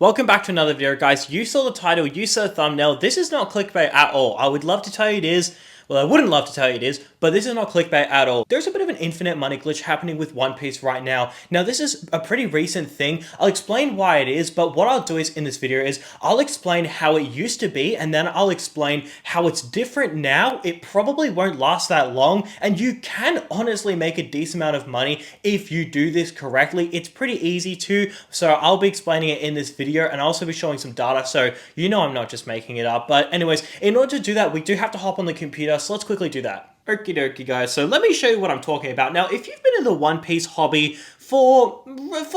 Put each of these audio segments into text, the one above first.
Welcome back to another video, guys. You saw the title, you saw the thumbnail. This is not clickbait at all. I would love to tell you it is. Well, I wouldn't love to tell you it is, but this is not clickbait at all. There's a bit of an infinite money glitch happening with One Piece right now. Now, this is a pretty recent thing. I'll explain why it is, but what I'll do is in this video is I'll explain how it used to be, and then I'll explain how it's different now. It probably won't last that long, and you can honestly make a decent amount of money if you do this correctly. It's pretty easy to, so I'll be explaining it in this video, and I'll also be showing some data, so you know I'm not just making it up. But anyways, in order to do that, we do have to hop on the computer, so let's quickly do that. Okie dokie, guys, so let me show you what I'm talking about. Now, if you've been in the One Piece hobby for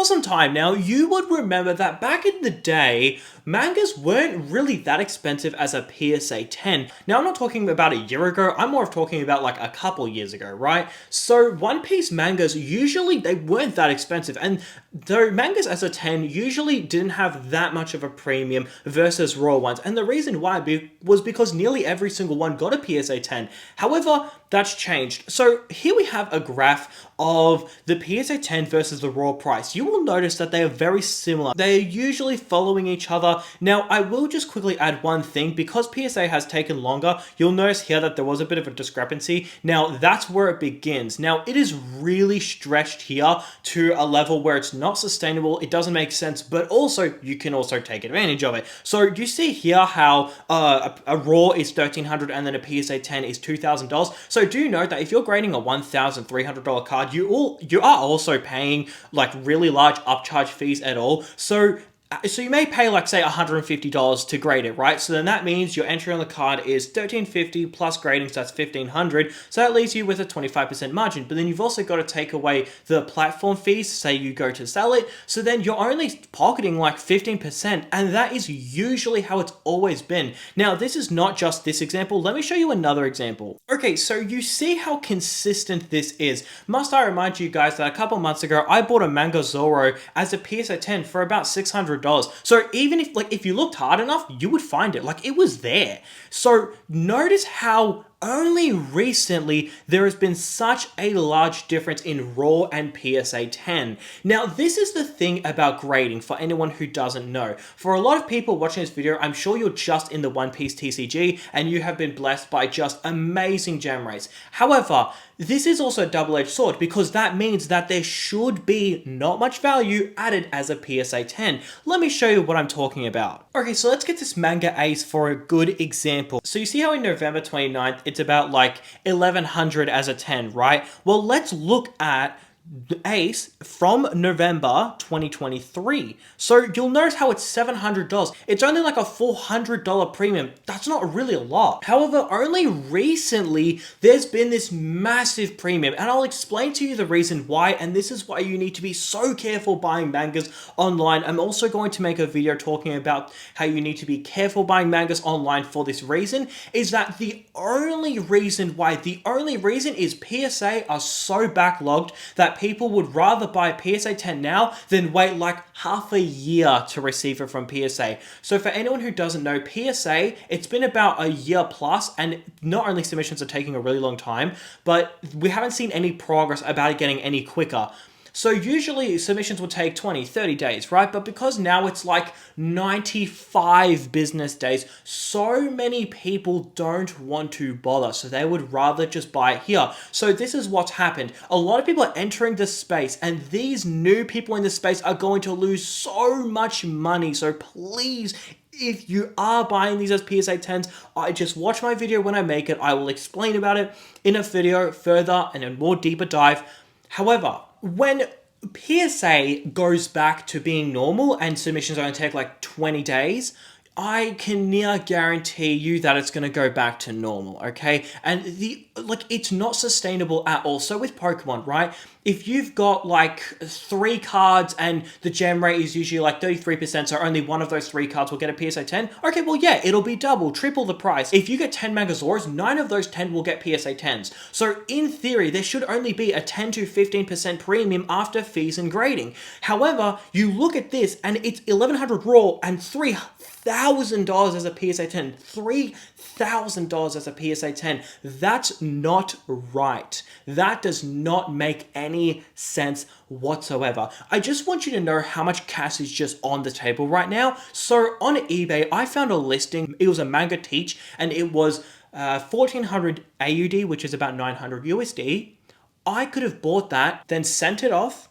some time now, you would remember that back in the day, mangas weren't really that expensive as a PSA 10. Now, I'm not talking about a year ago, I'm more of talking about like a couple years ago, right? So One Piece mangas, usually they weren't that expensive, and though mangas as a 10 usually didn't have that much of a premium versus raw ones, and the reason why was because nearly every single one got a PSA 10. However, that's changed. So here we have a graph of the PSA 10 versus the raw price. You will notice that they are very similar. They are usually following each other. Now, I will just quickly add one thing. Because PSA has taken longer, you'll notice here that there was a bit of a discrepancy. Now, that's where it begins. Now, it is really stretched here to a level where it's not sustainable. It doesn't make sense, but also you can also take advantage of it. So you see here how a raw is $1,300 and then a PSA 10 is $2,000. So do note that if you're grading a $1,300 card, you are also paying like really large upcharge fees at all. So you may pay like say $150 to grade it, right? So then that means your entry on the card is $1,350 plus grading, so that's $1,500. So that leaves you with a 25% margin. But then you've also got to take away the platform fees, say you go to sell it. So then you're only pocketing like 15%, and that is usually how it's always been. Now, this is not just this example. Let me show you another example. Okay, so you see how consistent this is. Must I remind you guys that a couple months ago, I bought a manga Zoro as a PSA 10 for about $600. So even if you looked hard enough, you would find it. Like, it was there. So notice how only recently there has been such a large difference in raw and PSA 10. Now, this is the thing about grading for anyone who doesn't know. For a lot of people watching this video, I'm sure you're just in the One Piece TCG and you have been blessed by just amazing gem rates. However, this is also a double-edged sword because that means that there should be not much value added as a PSA 10. Let me show you what I'm talking about. Okay, so let's get this manga Ace for a good example. So you see how in November 29th, it's about like 1100 as a 10, right? Well, let's look at Ace from November 2023. So you'll notice how it's $700. It's only like a $400 premium. That's not really a lot. However, only recently there's been this massive premium, and I'll explain to you the reason why, and this is why you need to be so careful buying mangas online. I'm also going to make a video talking about how you need to be careful buying mangas online for this reason, is that the only reason is PSA are so backlogged that people would rather buy PSA 10 now than wait like half a year to receive it from PSA. So for anyone who doesn't know, PSA, it's been about a year plus, and not only submissions are taking a really long time, but we haven't seen any progress about it getting any quicker. So usually submissions will take 20, 30 days, right? But because now it's like 95 business days, so many people don't want to bother. So they would rather just buy it here. So this is what's happened. A lot of people are entering this space, and these new people in this space are going to lose so much money. So please, if you are buying these as PSA 10s, just watch my video when I make it. I will explain about it in a video further and a more deeper dive. However, when PSA goes back to being normal and submissions only take like 20 days, I can near guarantee you that it's going to go back to normal, okay? And it's not sustainable at all. So with Pokemon, right? If you've got like 3 cards and the gem rate is usually like 33%, so only one of those 3 cards will get a PSA 10, okay, well, yeah, it'll be double, triple the price. If you get 10 Manga Zoros, 9 of those 10 will get PSA 10s. So in theory, there should only be a 10 to 15% premium after fees and grading. However, you look at this and it's 1100 raw and 3 $3,000 as a PSA 10. $3,000 as a PSA 10. That's not right. That does not make any sense whatsoever. I just want you to know how much cash is just on the table right now. So on eBay, I found a listing. It was a manga teach, and it was 1400 AUD, which is about 900 USD. I could have bought that, then sent it off.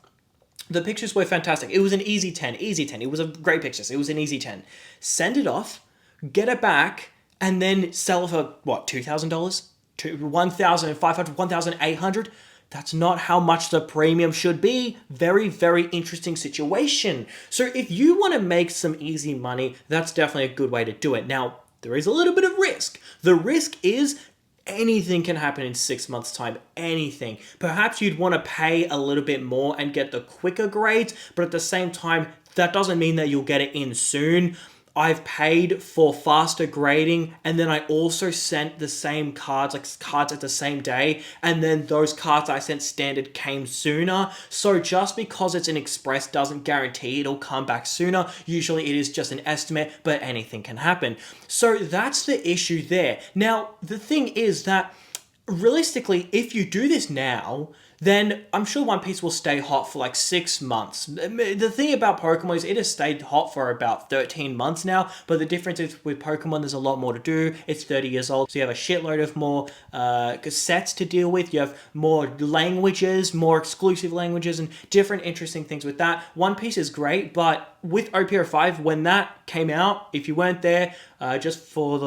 The pictures were fantastic. It was an easy 10, easy 10. It was a great pictures. It was an easy 10. Send it off, get it back, and then sell for, what, $2,000? $1,500, $1,800? That's not how much the premium should be. Very, very interesting situation. So if you want to make some easy money, that's definitely a good way to do it. Now, there is a little bit of risk. The risk is anything can happen in 6 months' time. Anything. Perhaps you'd want to pay a little bit more and get the quicker grades, but at the same time, that doesn't mean that you'll get it in soon. I've paid for faster grading, and then I also sent the same cards, like cards at the same day, and then those cards I sent standard came sooner. So just because it's an express doesn't guarantee it'll come back sooner. Usually it is just an estimate, but anything can happen. So that's the issue there. Now, the thing is that realistically, if you do this now, then I'm sure One Piece will stay hot for like 6 months. The thing about Pokemon is it has stayed hot for about 13 months now, but the difference is with Pokemon, there's a lot more to do. It's 30 years old, so you have a shitload of more sets to deal with. You have more languages, more exclusive languages, and different interesting things with that. One Piece is great, but with OPO 5, when that came out, if you weren't there, just for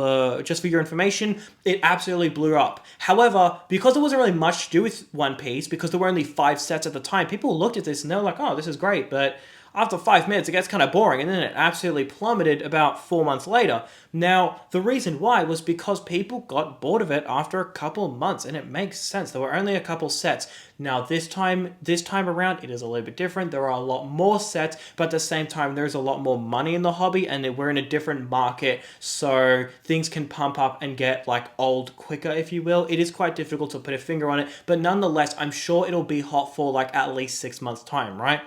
your information, it absolutely blew up. However, because there wasn't really much to do with One Piece, because there were only 5 sets at the time, people looked at this and they were like, oh, this is great, but after 5 minutes, it gets kind of boring, and then it absolutely plummeted about 4 months later. Now, the reason why was because people got bored of it after a couple months, and it makes sense. There were only a couple sets. Now, this time around, it is a little bit different. There are a lot more sets, but at the same time, there's a lot more money in the hobby, and we're in a different market, so things can pump up and get like old quicker, if you will. It is quite difficult to put a finger on it, but nonetheless, I'm sure it'll be hot for like at least 6 months' time, right?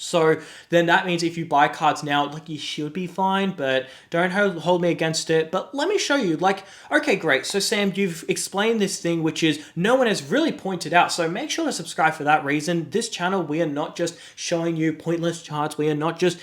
So then that means if you buy cards now, like, you should be fine, but don't hold me against it. But let me show you, like, okay, great. So Sam, you've explained this thing, which is no one has really pointed out. So make sure to subscribe for that reason. This channel, we are not just showing you pointless charts. We are not just,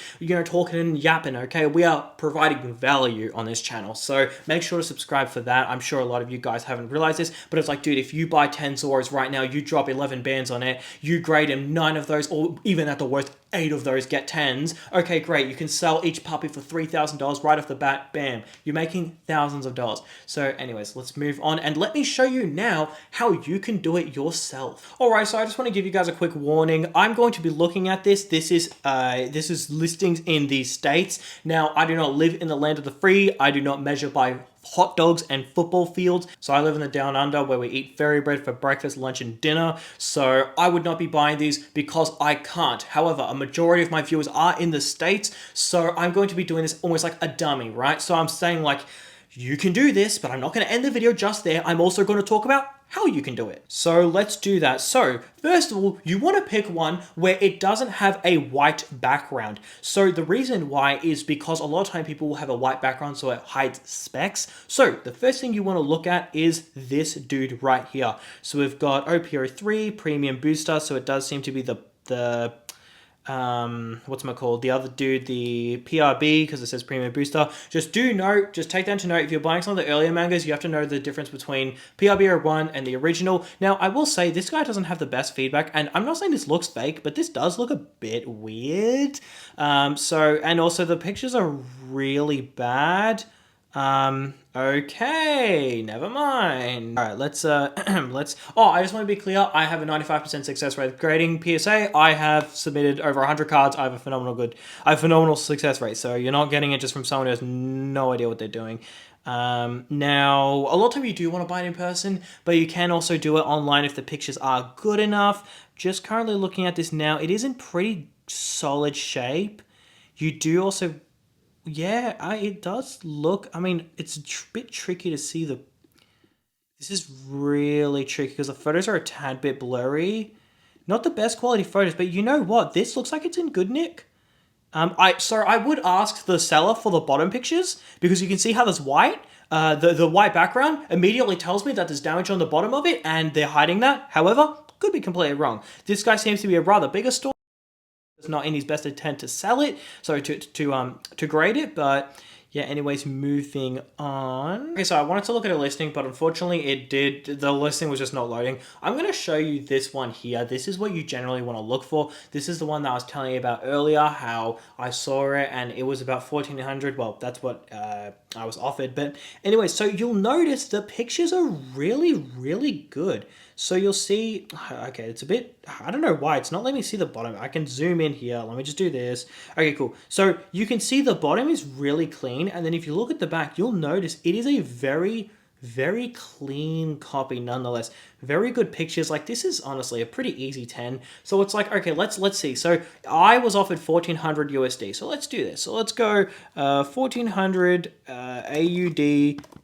talking and yapping, okay? We are providing value on this channel. So make sure to subscribe for that. I'm sure a lot of you guys haven't realized this, but it's like, dude, if you buy 10 Zoros right now, you drop 11 bands on it, you grade them 9 of those, or even at the worst, 8 of those get 10s. Okay, great. You can sell each puppy for $3,000 right off the bat. Bam. You're making thousands of dollars. So anyways, let's move on and let me show you now how you can do it yourself. All right, so I just want to give you guys a quick warning. I'm going to be looking at this. This is listings in the States. Now, I do not live in the land of the free. I do not measure by hot dogs and football fields. So I live in the down under where we eat fairy bread for breakfast, lunch, and dinner. So I would not be buying these because I can't. However, a majority of my viewers are in the States. So I'm going to be doing this almost like a dummy, right? So I'm saying like, you can do this, but I'm not going to end the video just there. I'm also going to talk about how you can do it. So let's do that. So first of all, you want to pick one where it doesn't have a white background. So the reason why is because a lot of time people will have a white background so it hides specs. So the first thing you want to look at is this dude right here. So we've got OPO3 Premium Booster. So it does seem to be the what's-it-called, the other dude, the PRB, because it says Premium Booster. Just take that to note, if you're buying some of the earlier mangas, you have to know the difference between PRB01 and the original. Now, I will say, this guy doesn't have the best feedback, and I'm not saying this looks fake, but this does look a bit weird. And also the pictures are really bad. Okay, never mind. All right, let's, I just want to be clear. I have a 95% success rate grading PSA. I have submitted over 100 cards. I have a phenomenal success rate. So you're not getting it just from someone who has no idea what they're doing. Now, a lot of time you do want to buy it in person, but you can also do it online if the pictures are good enough. Just currently looking at this now, it is in pretty solid shape. You do also... Yeah, it does look... I mean, it's a bit tricky to see the... This is really tricky because the photos are a tad bit blurry. Not the best quality photos, but you know what? This looks like it's in good nick. I would ask the seller for the bottom pictures because you can see how there's white. The white background immediately tells me that there's damage on the bottom of it and they're hiding that. However, could be completely wrong. This guy seems to be a rather bigger store. It's not in his best intent to sell it, so to grade it, but yeah, anyways, moving on. Okay, so I wanted to look at a listing, but unfortunately the listing was just not loading. I'm going to show you this one here. This is what you generally want to look for. This is the one that I was telling you about earlier, how I saw it and it was about 1,400. Well, that's what I was offered. But anyway, so you'll notice the pictures are really, really good. So you'll see, okay, it's a bit, I don't know why, it's not letting me see the bottom. I can zoom in here. Let me just do this. Okay, cool. So you can see the bottom is really clean. And then if you look at the back, you'll notice it is a very, very clean copy nonetheless. Very good pictures. Like, this is honestly a pretty easy 10. So it's like, okay, let's see. So I was offered 1,400 USD. So let's do this. So let's go 1,400 AUD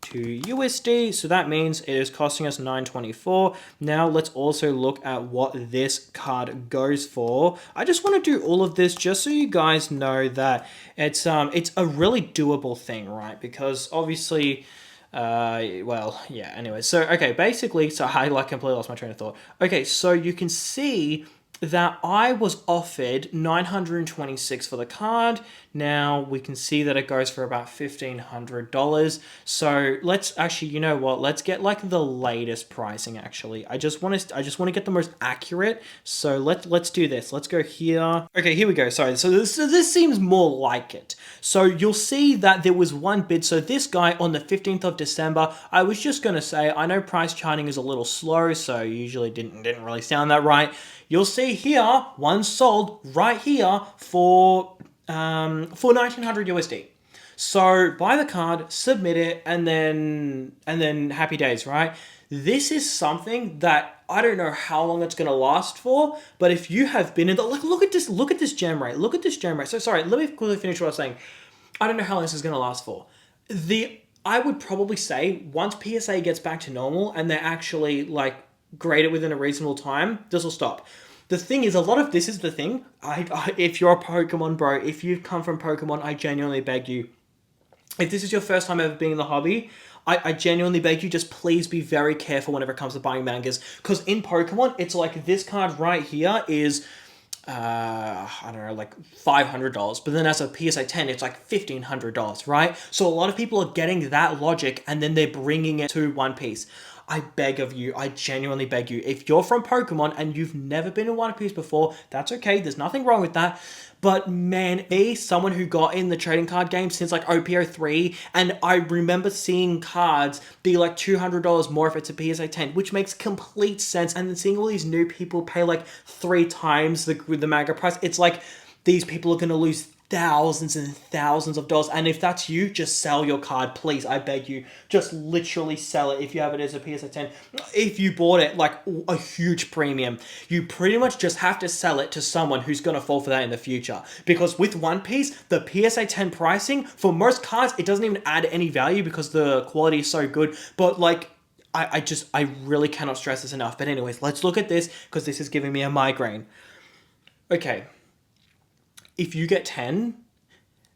to USD. So that means it is costing us 924. Now let's also look at what this card goes for. I just want to do all of this just so you guys know that it's a really doable thing, right? Because obviously, well, yeah, anyway. So, okay, basically, so I completely lost my train of thought. Okay, so you can see that I was offered 926 for the card. Now we can see that it goes for about $1,500. So let's actually, you know what? Let's get like the latest pricing. Actually, I just want to get the most accurate. So let's do this. Let's go here. Okay, here we go. Sorry. So this seems more like it. So you'll see that there was one bid. So this guy on the 15th of December, I was just gonna say, I know price charting is a little slow, so usually didn't really sound that right. You'll see here, one sold right here for 1,900 USD. So buy the card, submit it, and then happy days, right? This is something that I don't know how long it's gonna last for, but if you have been in the look at this gem rate, look at this gem rate. So sorry, let me quickly finish what I was saying. I don't know how long this is gonna last for. I would probably say once PSA gets back to normal and they're actually like grade it within a reasonable time, this will stop. The thing is, a lot of this is the thing. If you're a Pokemon bro, if you've come from Pokemon, I genuinely beg you. If this is your first time ever being in the hobby, I genuinely beg you, just please be very careful whenever it comes to buying mangas. Because in Pokemon, it's like this card right here is, I don't know, like $500. But then as a PSA 10, it's like $1,500, right? So a lot of people are getting that logic and then they're bringing it to One Piece. I beg of you, I genuinely beg you, if you're from Pokemon and you've never been in One Piece before, that's okay, there's nothing wrong with that. But man, me, someone who got in the trading card game since like OPO3, and I remember seeing cards be like $200 more if it's a PSA 10, which makes complete sense. And then seeing all these new people pay like 3 times the manga price, it's like these people are going to lose thousands and thousands of dollars. And if that's you, just sell your card, please. I beg you, just literally sell it if you have it as a PSA 10. If you bought it like a huge premium, you pretty much just have to sell it to someone who's going to fall for that in the future. Because with One Piece, the PSA 10 pricing, for most cards, it doesn't even add any value because the quality is so good. But like, I really cannot stress this enough. But anyways, let's look at this because this is giving me a migraine. Okay. If you get 10,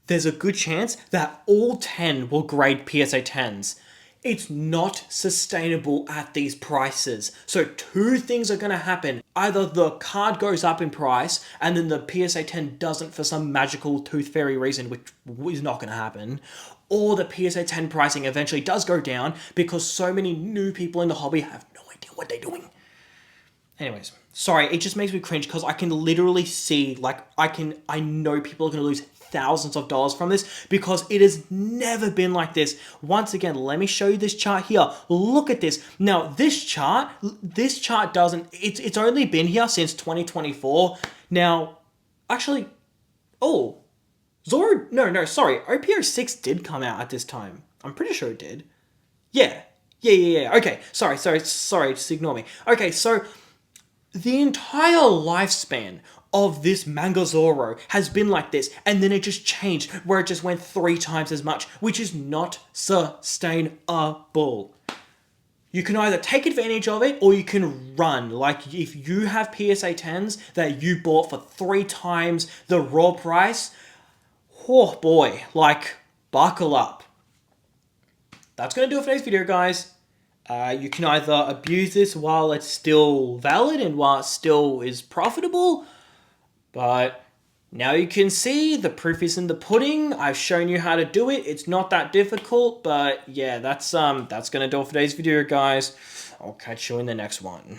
there's a good chance that all 10 will grade PSA 10s. It's not sustainable at these prices. So 2 things are going to happen. Either the card goes up in price and then the PSA 10 doesn't for some magical tooth fairy reason, which is not going to happen. Or the PSA 10 pricing eventually does go down because so many new people in the hobby have no idea what they're doing. Anyways, sorry, it just makes me cringe because I can literally see, like, I know people are going to lose thousands of dollars from this because it has never been like this. Once again, let me show you this chart here. Look at this. Now, this chart doesn't, it's only been here since 2024. Now, actually, oh, Zoro, no, sorry, OPO6 did come out at this time. I'm pretty sure it did. Yeah. Okay, sorry, just ignore me. Okay, so the entire lifespan of this manga Zoro has been like this, and then it just changed where it just went 3 times as much, which is not sustainable. You can either take advantage of it or you can run. Like if you have PSA 10s that you bought for 3 times the raw price, oh boy, like, buckle up. That's going to do it for today's video, guys. You can either abuse this while it's still valid and while it still is profitable, but now you can see the proof is in the pudding. I've shown you how to do it. It's not that difficult, but yeah, that's going to do it for today's video, guys. I'll catch you in the next one.